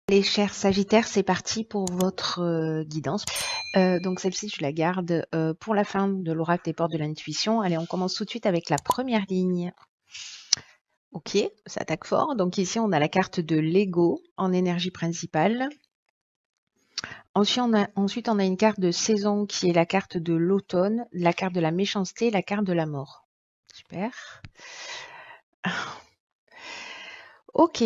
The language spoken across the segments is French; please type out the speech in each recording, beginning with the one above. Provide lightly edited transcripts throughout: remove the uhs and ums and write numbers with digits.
Les chers Sagittaires, c'est parti pour votre guidance. Donc celle-ci, je la garde pour la fin de l'oracle des portes de l'intuition. Allez, on commence tout de suite avec la première ligne. Ok, ça attaque fort. Donc ici, on a la carte de l'ego en énergie principale. Ensuite, on a une carte de saison qui est la carte de l'automne, la carte de la méchanceté, la carte de la mort. Super. Ok.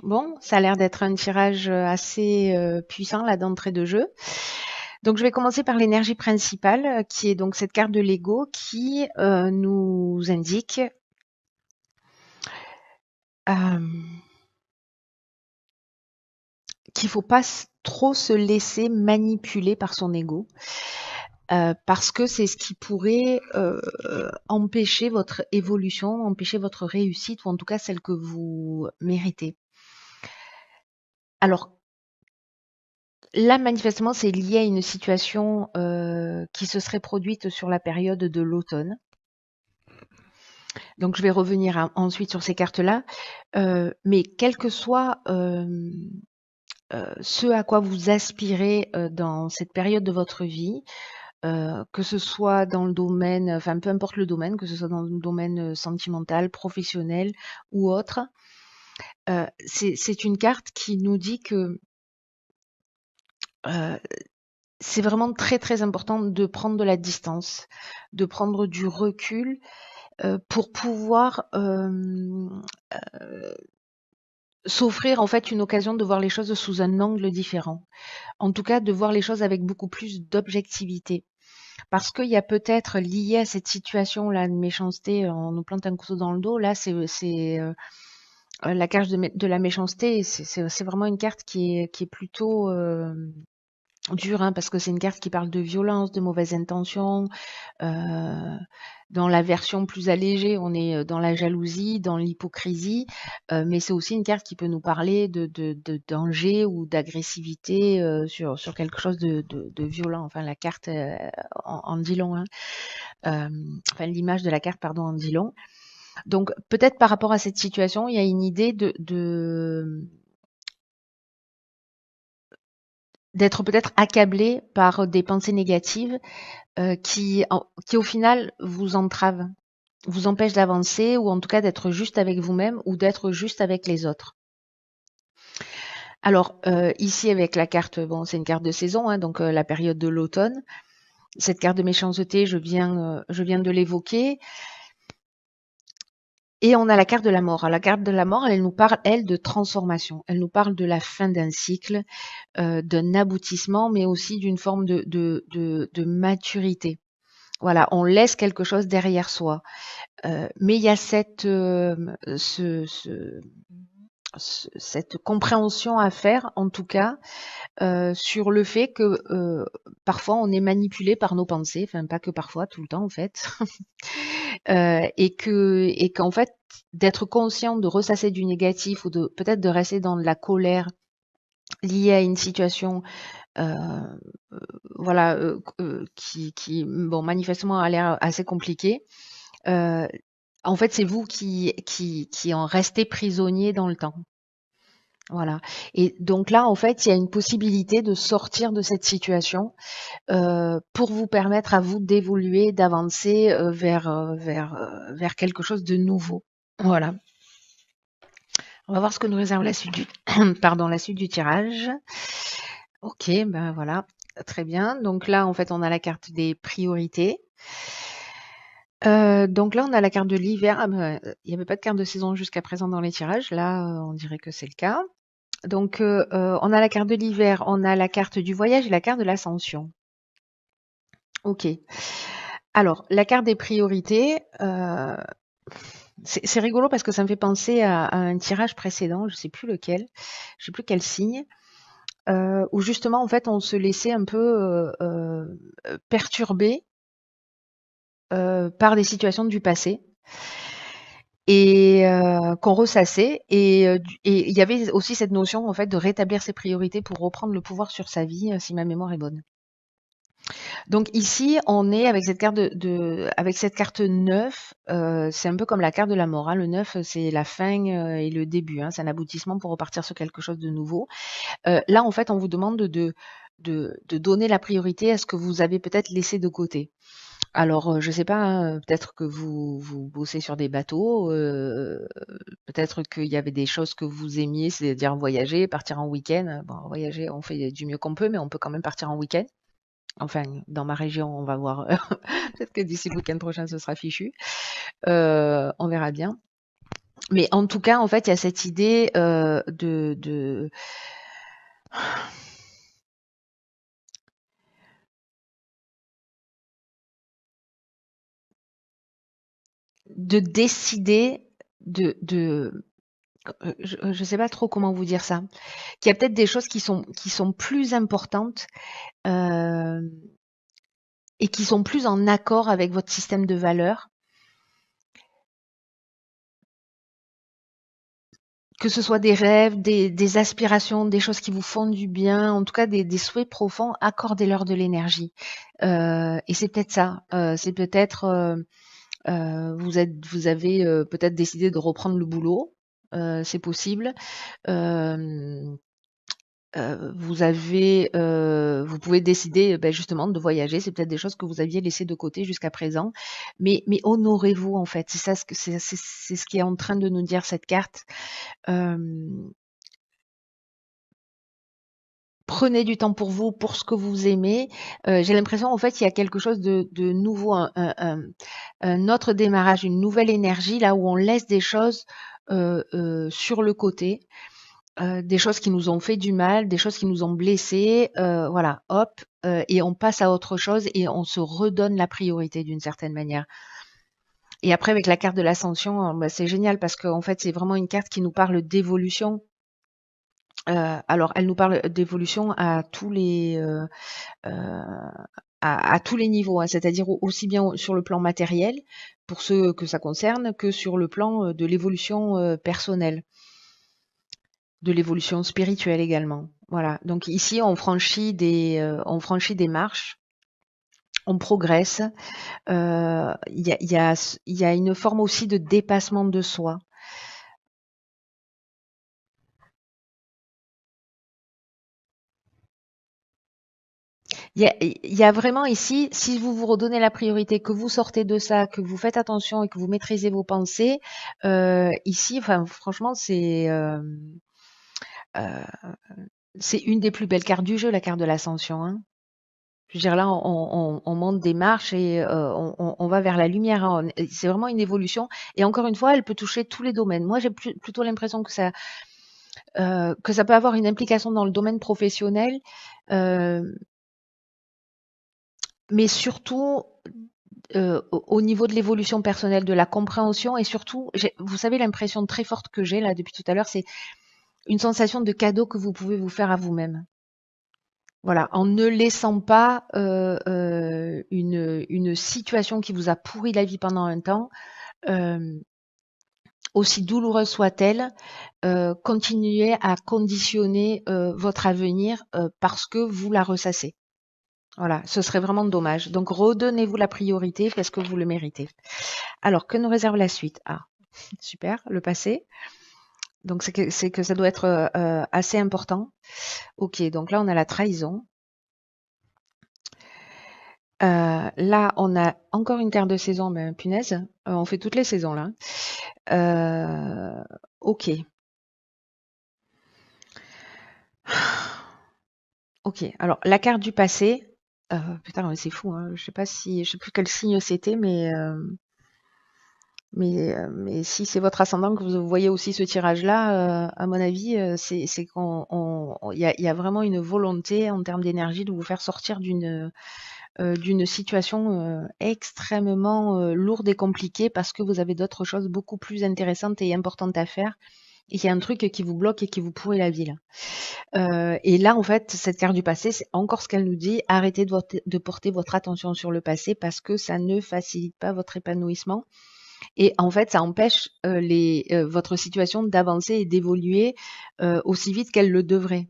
Bon, ça a l'air d'être un tirage assez puissant là d'entrée de jeu. Donc je vais commencer par l'énergie principale, qui est donc cette carte de l'ego qui nous indique qu'il ne faut pas trop se laisser manipuler par son ego, parce que c'est ce qui pourrait empêcher votre évolution, empêcher votre réussite, ou en tout cas celle que vous méritez. Alors, là, manifestement, c'est lié à une situation qui se serait produite sur la période de l'automne. Donc, je vais revenir ensuite sur ces cartes-là. Mais quel que soit ce à quoi vous aspirez dans cette période de votre vie, que ce soit dans le domaine, enfin peu importe le domaine, que ce soit dans le domaine sentimental, professionnel ou autre, c'est une carte qui nous dit que c'est vraiment très très important de prendre de la distance, de prendre du recul pour pouvoir s'offrir en fait une occasion de voir les choses sous un angle différent. En tout cas, de voir les choses avec beaucoup plus d'objectivité. Parce qu'il y a peut-être lié à cette situation-là de méchanceté, on nous plante un couteau dans le dos, là c'est la carte de la méchanceté, c'est vraiment une carte qui est plutôt dure, hein, parce que c'est une carte qui parle de violence, de mauvaises intentions. Dans la version plus allégée, on est dans la jalousie, dans l'hypocrisie, mais c'est aussi une carte qui peut nous parler de danger ou d'agressivité sur quelque chose de violent. Enfin, la carte en dit long, hein. Enfin, l'image de la carte, pardon, en dit long. Donc, peut-être par rapport à cette situation, il y a une idée d'être peut-être accablé par des pensées négatives qui au final vous entravent, vous empêchent d'avancer ou en tout cas d'être juste avec vous-même ou d'être juste avec les autres. Alors ici avec la carte, bon c'est une carte de saison, hein, donc la période de l'automne. Cette carte de méchanceté, je viens de l'évoquer. Et on a la carte de la mort. Alors, la carte de la mort, elle nous parle, elle, de transformation. Elle nous parle de la fin d'un cycle, d'un aboutissement, mais aussi d'une forme de maturité. Voilà, on laisse quelque chose derrière soi. Mais il y a cette compréhension à faire, en tout cas, sur le fait que parfois on est manipulé par nos pensées, enfin pas que parfois, tout le temps en fait, et qu'en fait d'être conscient de ressasser du négatif ou de peut-être de rester dans de la colère liée à une situation, euh, voilà, qui bon manifestement a l'air assez compliquée. En fait, c'est vous qui en restez prisonnier dans le temps. Voilà. Et donc là, en fait, il y a une possibilité de sortir de cette situation pour vous permettre à vous d'évoluer, d'avancer vers quelque chose de nouveau. Voilà. On va voir ce que nous réserve la suite du, pardon, la suite du tirage. Ok, ben voilà, très bien. Donc là, en fait, on a la carte des priorités. Donc là, on a la carte de l'hiver. Ah ben, il n'y avait pas de carte de saison jusqu'à présent dans les tirages. Là, on dirait que c'est le cas. Donc, on a la carte de l'hiver, on a la carte du voyage et la carte de l'ascension. Ok. Alors, la carte des priorités, c'est rigolo parce que ça me fait penser à un tirage précédent, je sais plus lequel, je sais plus quel signe, où justement, en fait, on se laissait un peu perturber par des situations du passé et qu'on ressassait. Et il y avait aussi cette notion, en fait, de rétablir ses priorités pour reprendre le pouvoir sur sa vie, si ma mémoire est bonne. Donc ici, on est avec cette carte avec cette carte 9, c'est un peu comme la carte de la mort, hein. Le 9, c'est la fin, et le début, hein. C'est un aboutissement pour repartir sur quelque chose de nouveau. Là, en fait, on vous demande de donner la priorité à ce que vous avez peut-être laissé de côté. Alors, je sais pas, hein, peut-être que vous bossez sur des bateaux, peut-être qu'il y avait des choses que vous aimiez, c'est-à-dire voyager, partir en week-end. Bon, voyager, on fait du mieux qu'on peut, mais on peut quand même partir en week-end. Enfin, dans ma région, on va voir. Peut-être que d'ici le week-end prochain, ce sera fichu. On verra bien. Mais en tout cas, en fait, il y a cette idée de décider je ne sais pas trop comment vous dire ça, qu'il y a peut-être des choses qui sont plus importantes, euh, et qui sont plus en accord avec votre système de valeurs, que ce soit des rêves, des aspirations, des choses qui vous font du bien, en tout cas des souhaits profonds, accordez-leur de l'énergie. Et c'est peut-être ça. C'est peut-être vous avez peut-être décidé de reprendre le boulot. C'est possible. Euh, vous pouvez décider justement de voyager. C'est peut-être des choses que vous aviez laissées de côté jusqu'à présent, mais honorez-vous en fait. C'est ça c'est ce qui est en train de nous dire cette carte. Euh, Prenez du temps pour vous, pour ce que vous aimez. J'ai l'impression en fait qu'il y a quelque chose de nouveau, un autre démarrage, une nouvelle énergie là où on laisse des choses sur le côté. Des choses qui nous ont fait du mal, des choses qui nous ont blessés, voilà, hop, et on passe à autre chose et on se redonne la priorité d'une certaine manière. Et après, avec la carte de l'ascension, bah, c'est génial parce qu'en fait, c'est vraiment une carte qui nous parle d'évolution. Alors, elle nous parle d'évolution à tous les niveaux, hein, c'est-à-dire aussi bien sur le plan matériel, pour ceux que ça concerne, que sur le plan de l'évolution personnelle, de l'évolution spirituelle également. Voilà. Donc ici, on franchit des marches, on progresse. Il y a une forme aussi de dépassement de soi. Il y a vraiment ici, si vous vous redonnez la priorité, que vous sortez de ça, que vous faites attention et que vous maîtrisez vos pensées, ici, enfin, franchement, euh, c'est une des plus belles cartes du jeu, la carte de l'ascension, hein. Je veux dire, là, on monte des marches et on va vers la lumière, hein. C'est vraiment une évolution. Et encore une fois, elle peut toucher tous les domaines. Moi, j'ai plutôt l'impression que ça peut avoir une implication dans le domaine professionnel, euh, mais surtout au niveau de l'évolution personnelle, de la compréhension et surtout, vous savez, l'impression très forte que j'ai là depuis tout à l'heure, c'est une sensation de cadeau que vous pouvez vous faire à vous-même. Voilà, en ne laissant pas une situation qui vous a pourri la vie pendant un temps, euh, aussi douloureuse soit-elle, continuer à conditionner votre avenir parce que vous la ressassez. Voilà, ce serait vraiment dommage. Donc redonnez-vous la priorité parce que vous le méritez. Alors, que nous réserve la suite? Ah, super, le passé. Donc c'est que ça doit être assez important. Ok, donc là on a la trahison. Là, on a encore une carte de saison, mais punaise, on fait toutes les saisons là. Ok, ok. Alors la carte du passé, putain, ouais, c'est fou, hein. Je sais plus quel signe c'était, mais si c'est votre ascendant que vous voyez aussi ce tirage-là, à mon avis, c'est il y a vraiment une volonté en termes d'énergie de vous faire sortir d'une situation extrêmement lourde et compliquée parce que vous avez d'autres choses beaucoup plus intéressantes et importantes à faire et qu'il y a un truc qui vous bloque et qui vous pourrit la vie là. Et là, en fait, cette carte du passé, c'est encore ce qu'elle nous dit, arrêtez de porter votre attention sur le passé parce que ça ne facilite pas votre épanouissement et en fait, ça empêche votre situation d'avancer et d'évoluer aussi vite qu'elle le devrait.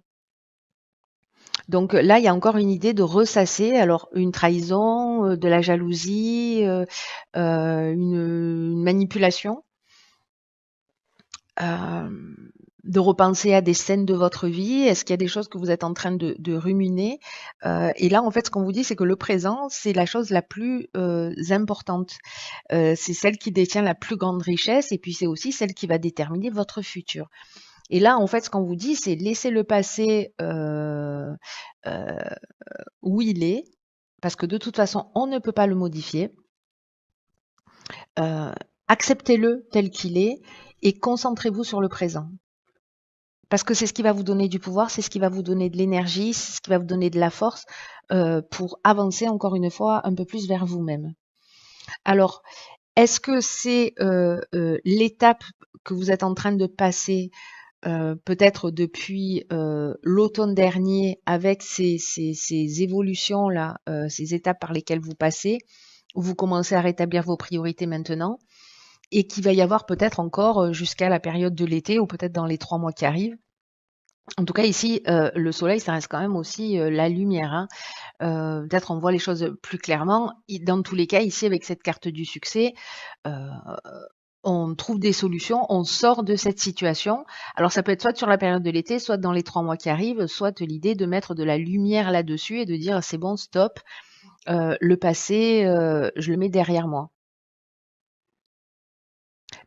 Donc là, il y a encore une idée de ressasser, alors une trahison, de la jalousie, une manipulation, de repenser à des scènes de votre vie. Est-ce qu'il y a des choses que vous êtes en train de ruminer? Et là, en fait, ce qu'on vous dit, c'est que le présent, c'est la chose la plus importante. C'est celle qui détient la plus grande richesse et puis c'est aussi celle qui va déterminer votre futur. Et là, en fait, ce qu'on vous dit, c'est laisser le passé euh, où il est, parce que de toute façon, on ne peut pas le modifier. Euh, Acceptez-le tel qu'il est et concentrez-vous sur le présent. Parce que c'est ce qui va vous donner du pouvoir, c'est ce qui va vous donner de l'énergie, c'est ce qui va vous donner de la force pour avancer encore une fois un peu plus vers vous-même. Alors, est-ce que c'est l'étape que vous êtes en train de passer peut-être depuis l'automne dernier avec ces évolutions-là, ces étapes par lesquelles vous passez, où vous commencez à rétablir vos priorités maintenant, et qu'il va y avoir peut-être encore jusqu'à la période de l'été ou peut-être dans les 3 mois qui arrivent. En tout cas, ici, le soleil, ça reste quand même aussi la lumière. Hein. Peut-être on voit les choses plus clairement. Dans tous les cas, ici, avec cette carte du succès, euh, on trouve des solutions, on sort de cette situation. Alors ça peut être soit sur la période de l'été, soit dans les 3 mois qui arrivent, soit l'idée de mettre de la lumière là-dessus et de dire c'est bon, stop, le passé, je le mets derrière moi.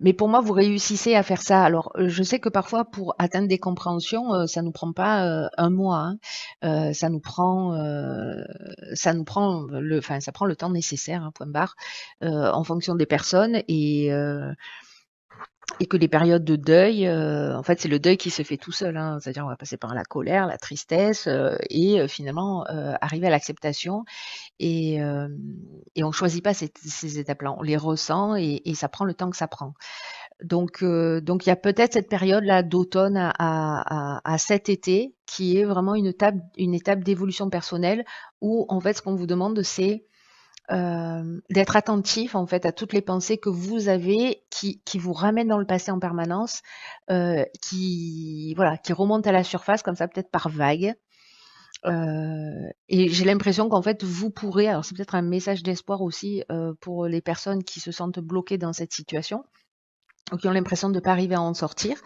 Mais pour moi, vous réussissez à faire ça. Alors, je sais que parfois, pour atteindre des compréhensions, ça nous prend pas un mois. Hein. Ça prend le temps nécessaire, hein, point barre, en fonction des personnes et que les périodes de deuil, en fait, c'est le deuil qui se fait tout seul. Hein. C'est-à-dire, on va passer par la colère, la tristesse et finalement arriver à l'acceptation et on choisit pas ces étapes-là. On les ressent et ça prend le temps que ça prend. Donc il y a peut-être cette période-là d'automne à cet été qui est vraiment une étape d'évolution personnelle où en fait ce qu'on vous demande c'est d'être attentif en fait à toutes les pensées que vous avez qui vous ramènent dans le passé en permanence, qui remontent à la surface comme ça peut-être par vagues. Et j'ai l'impression qu'en fait vous pourrez, alors c'est peut-être un message d'espoir aussi pour les personnes qui se sentent bloquées dans cette situation ou qui ont l'impression de ne pas arriver à en sortir,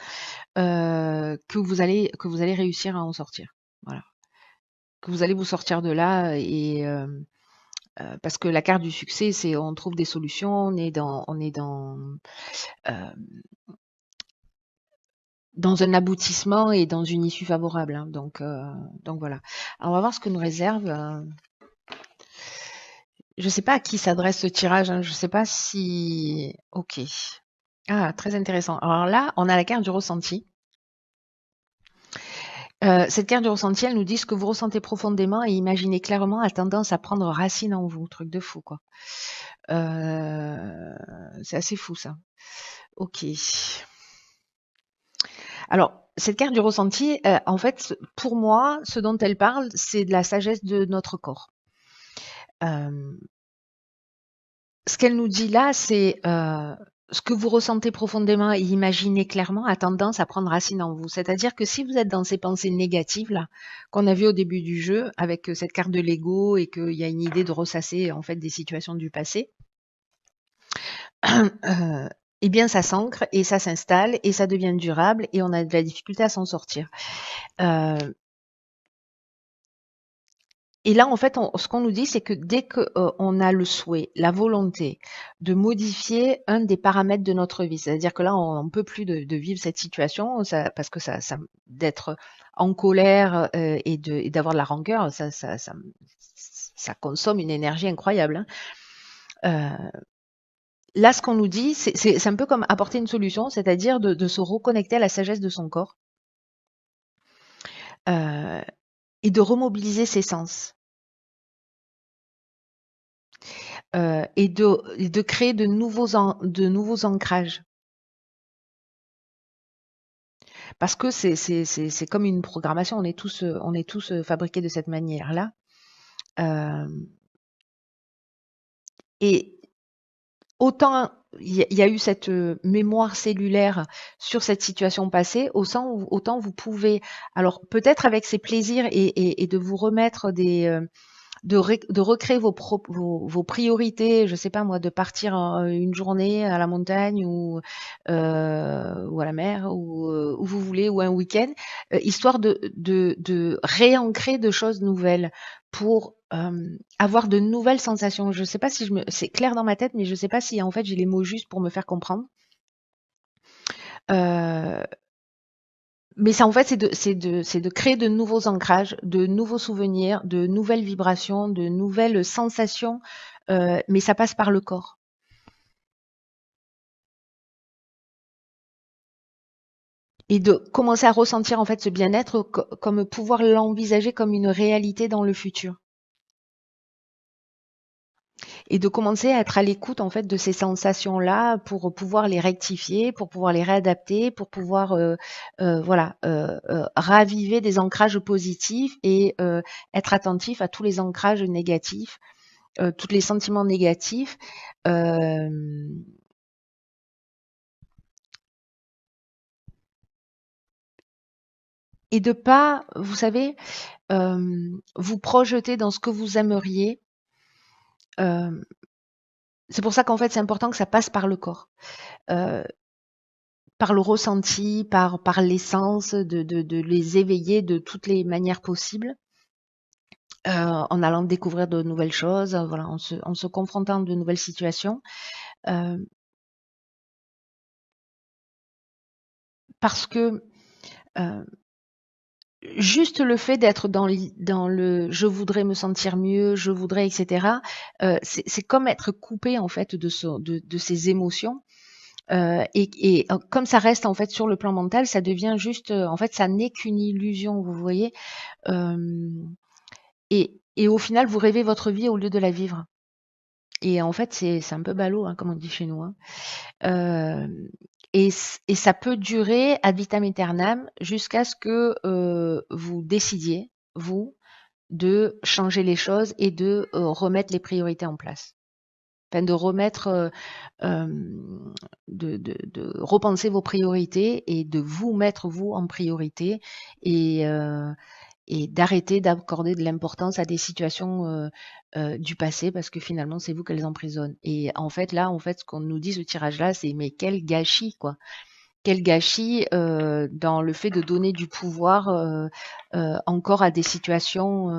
que vous allez réussir à en sortir. Voilà. Que vous allez vous sortir de là et parce que la carte du succès, c'est on trouve des solutions, euh, dans un aboutissement et dans une issue favorable. Hein. Donc voilà. Alors, on va voir ce que nous réserve. Je ne sais pas à qui s'adresse ce tirage. Hein. Je ne sais pas si. Ok. Ah, très intéressant. Alors là, on a la carte du ressenti. Cette carte du ressenti, elle nous dit ce que vous ressentez profondément et imaginez clairement a tendance à prendre racine en vous. Truc de fou, quoi. C'est assez fou, ça. Ok. Alors, cette carte du ressenti, en fait, pour moi, ce dont elle parle, c'est de la sagesse de notre corps. Ce qu'elle nous dit là, c'est ce que vous ressentez profondément et imaginez clairement a tendance à prendre racine en vous. C'est-à-dire que si vous êtes dans ces pensées négatives là qu'on a vues au début du jeu avec cette carte de l'ego et qu'il y a une idée de ressasser en fait des situations du passé, eh bien ça s'ancre et ça s'installe et ça devient durable et on a de la difficulté à s'en sortir. Et là, en fait, ce qu'on nous dit, c'est que dès qu'on a le souhait, la volonté de modifier un des paramètres de notre vie, c'est-à-dire que là, on ne peut plus de vivre cette situation parce que d'être en colère et d'avoir de la rancœur, ça consomme une énergie incroyable. Hein. Là, ce qu'on nous dit, c'est un peu comme apporter une solution, c'est-à-dire de se reconnecter à la sagesse de son corps et de remobiliser ses sens. Et de créer de nouveaux ancrages. Parce que c'est comme une programmation, on est tous fabriqués de cette manière-là. Et autant il y a eu cette mémoire cellulaire sur cette situation passée, autant vous pouvez, alors peut-être avec ces plaisirs et de vous remettre de recréer vos priorités, je sais pas moi, de partir une journée à la montagne ou à la mer ou où vous voulez ou un week-end, histoire de réancrer de choses nouvelles pour avoir de nouvelles sensations. Je sais pas si c'est clair dans ma tête, mais je sais pas si en fait j'ai les mots justes pour me faire comprendre. Euh, mais ça, en fait, c'est de créer de nouveaux ancrages, de nouveaux souvenirs, de nouvelles vibrations, de nouvelles sensations, mais ça passe par le corps. Et de commencer à ressentir en fait ce bien-être comme pouvoir l'envisager comme une réalité dans le futur. Et de commencer à être à l'écoute en fait de ces sensations-là pour pouvoir les rectifier, pour pouvoir les réadapter, pour pouvoir voilà raviver des ancrages positifs et être attentif à tous les ancrages négatifs, tous les sentiments négatifs. euh, et de pas, vous savez, vous projeter dans ce que vous aimeriez. euh, c'est pour ça qu'en fait c'est important que ça passe par le corps. Euh, par le ressenti, par l'essence, de les éveiller de toutes les manières possibles, en allant découvrir de nouvelles choses, voilà, en se confrontant de nouvelles situations. Euh, parce que euh, juste le fait d'être dans le je voudrais me sentir mieux, je voudrais, etc., c'est comme être coupé en fait de ses émotions. Comme ça reste en fait sur le plan mental, ça devient juste, en fait, ça n'est qu'une illusion, vous voyez. Euh, et au final, vous rêvez votre vie au lieu de la vivre. Et en fait, c'est un peu ballot, hein, comme on dit chez nous. Hein. Euh, et ça peut durer ad vitam aeternam jusqu'à ce que vous décidiez, vous, de changer les choses et de remettre les priorités en place. Enfin, de remettre, de repenser vos priorités et de vous mettre vous en priorité et, et d'arrêter d'accorder de l'importance à des situations du passé parce que finalement c'est vous qu'elles emprisonnent. Et en fait là, en fait, ce qu'on nous dit ce tirage-là, c'est mais quel gâchis quoi. Quel gâchis dans le fait de donner du pouvoir encore à des situations.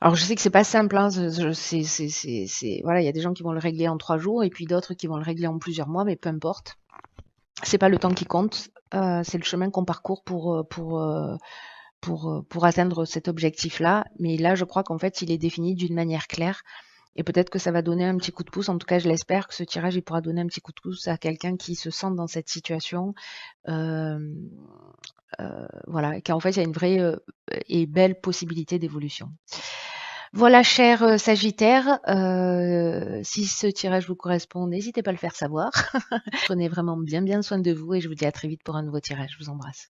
Alors je sais que c'est pas simple, hein, voilà, il y a des gens qui vont le régler en 3 jours et puis d'autres qui vont le régler en plusieurs mois, mais peu importe. C'est pas le temps qui compte, c'est le chemin qu'on parcourt pour atteindre cet objectif-là. Mais là, je crois qu'en fait, il est défini d'une manière claire. Et peut-être que ça va donner un petit coup de pouce. En tout cas, je l'espère que ce tirage, il pourra donner un petit coup de pouce à quelqu'un qui se sent dans cette situation. Euh, voilà, qu'en fait, il y a une vraie et belle possibilité d'évolution. Voilà, cher Sagittaire, si ce tirage vous correspond, n'hésitez pas à le faire savoir. Prenez vraiment bien soin de vous et je vous dis à très vite pour un nouveau tirage. Je vous embrasse.